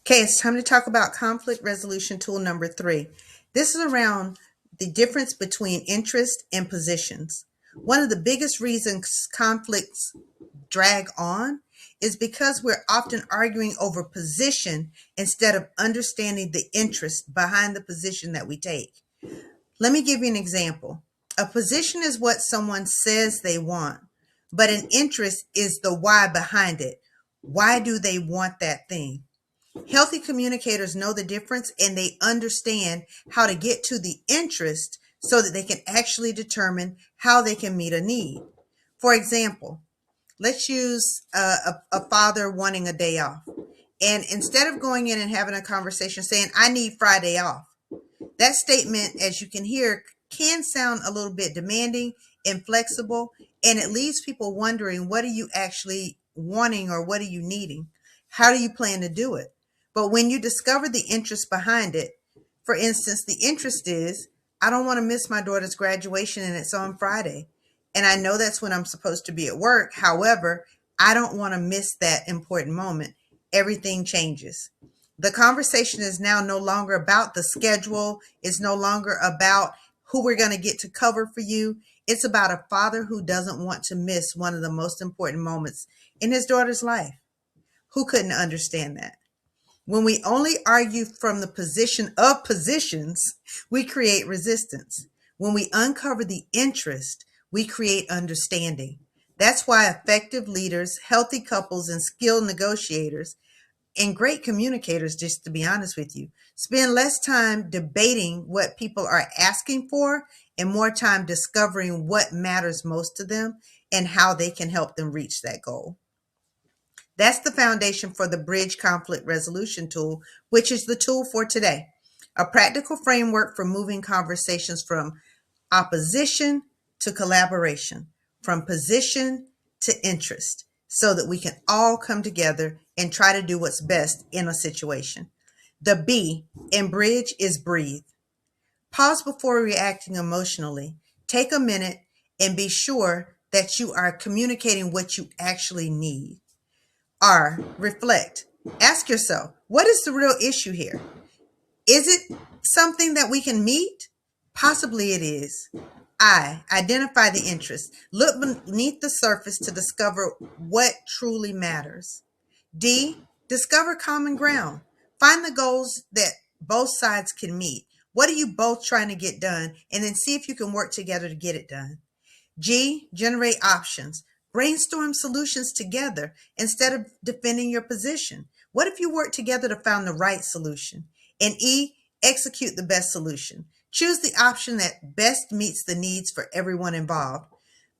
Okay, it's time to talk about conflict resolution tool number 3. This is around the difference between interest and positions. One of the biggest reasons conflicts drag on is because we're often arguing over position instead of understanding the interest behind the position that we take. Let me give you an example. A position is what someone says they want, but an interest is the why behind it. Why do they want that thing? Healthy communicators know the difference and they understand how to get to the interest so that they can actually determine how they can meet a need. For example, let's use a father wanting a day off. And instead of going in and having a conversation saying, I need Friday off, that statement, as you can hear, can sound a little bit demanding, inflexible, and it leaves people wondering, what are you actually wanting or what are you needing? How do you plan to do it? But when you discover the interest behind it, for instance, the interest is, I don't want to miss my daughter's graduation and it's on Friday. And I know that's when I'm supposed to be at work. However, I don't want to miss that important moment. Everything changes. The conversation is now no longer about the schedule. It's no longer about who we're going to get to cover for you. It's about a father who doesn't want to miss one of the most important moments in his daughter's life. Who couldn't understand that? When we only argue from the position of positions, we create resistance. When we uncover the interest, we create understanding. That's why effective leaders, healthy couples, and skilled negotiators and great communicators, just to be honest with you, spend less time debating what people are asking for and more time discovering what matters most to them and how they can help them reach that goal. That's the foundation for the B.R.I.D.G.E conflict resolution tool, which is the tool for today. A practical framework for moving conversations from opposition to collaboration, from position to interest, so that we can all come together and try to do what's best in a situation. The B in bridge is breathe. Pause before reacting emotionally. Take a minute and be sure that you are communicating what you actually need. R, reflect. Ask yourself, what is the real issue here? Is it something that we can meet? Possibly it is. I, identify the interest. Look beneath the surface to discover what truly matters. D, discover common ground. Find the goals that both sides can meet. What are you both trying to get done? And then see if you can work together to get it done. G, generate options. Brainstorm solutions together instead of defending your position. What if you work together to find the right solution? And E, execute the best solution. Choose the option that best meets the needs for everyone involved.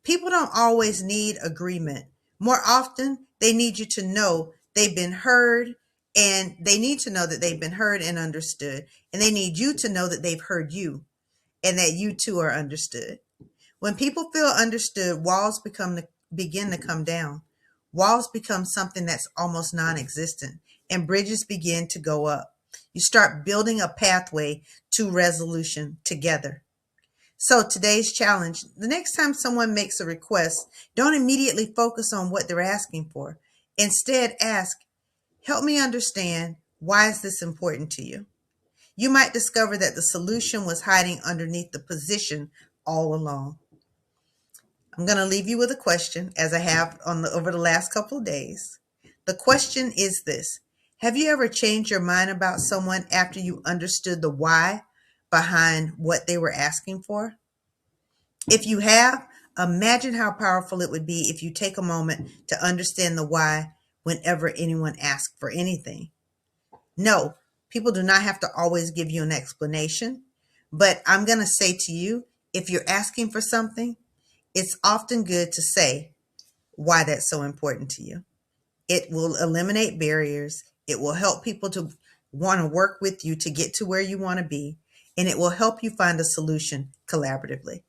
People don't always need agreement. More often, they need you to know they've been heard, and they need to know that they've been heard and understood. And they need you to know that they've heard you and that you too are understood. When people feel understood, walls begin to come down. Walls become something that's almost non-existent, and bridges begin to go up. You start building a pathway to resolution together. So today's challenge, the next time someone makes a request, don't immediately focus on what they're asking for. Instead, ask, help me understand, why is this important to you? You might discover that the solution was hiding underneath the position all along. I'm going to leave you with a question, as I have over the last couple of days. The question is this: have you ever changed your mind about someone after you understood the why behind what they were asking for? If you have, imagine how powerful it would be if you take a moment to understand the why whenever anyone asks for anything. No, people do not have to always give you an explanation, but I'm going to say to you, if you're asking for something, it's often good to say why that's so important to you. It will eliminate barriers. It will help people to want to work with you to get to where you want to be. And it will help you find a solution collaboratively.